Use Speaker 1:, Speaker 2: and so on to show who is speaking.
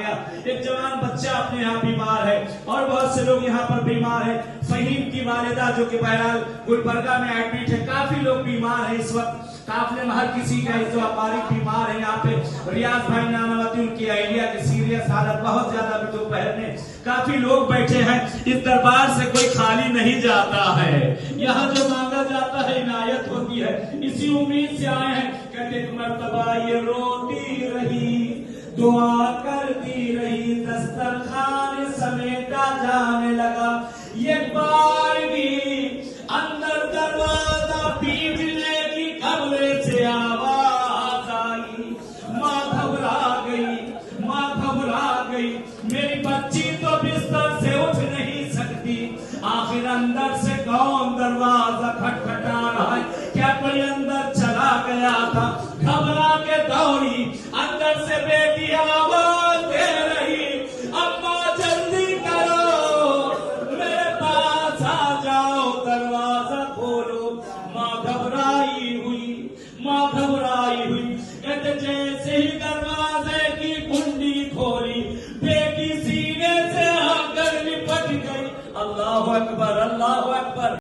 Speaker 1: ایک جوان بچہ اپنے یہاں بیمار ہے اور بہت سے لوگ یہاں پر بیمار ہیں. فہیم کی والدہ جو کہ بہرحال گلبرگہ میں ایڈمٹ ہے. کافی لوگ بیمار ہیں اس وقت. قافلے میں ہر کسی کا جو اپارک بیمار ہے. یہاں پہ ریاض بھائی نانواتی ان کی آئیڈیا کی سیریس حالت بہت زیادہ بھی دوپہر میں کافی لوگ بیٹھے ہیں. اس دربار سے کوئی خالی نہیں جاتا ہے. یہاں جو مانگا جاتا ہے عنایت ہوتی ہے. اسی امید سے آئے ہیں. کہتے ایک مرتبہ یہ روتی رہی دعا کرتی رہی دسترخوان سمیٹا جانے لگا. ایک بار بھی اندر دروازہ پیٹنے کی کمرے سے آواز آئی. ماں گھبرا گئی. میری بچی تو بستر سے اٹھ نہیں سکتی. آخر اندر سے کون دروازہ کھٹکھٹا رہا ہے؟ کیا کوئی اندر چلا گیا تھا؟ گھبرا کے دوڑی. اندر سے بیٹی آواز دے رہی اماں جلدی کرو میرے پاس آ جاؤ دروازہ کھولو. ماں گھبرائی ہوئی. کہتے جیسے ہی دروازے کی کنڈی کھولی بیٹی سینے سے آ کر لپٹ گئی. اللہ اکبر.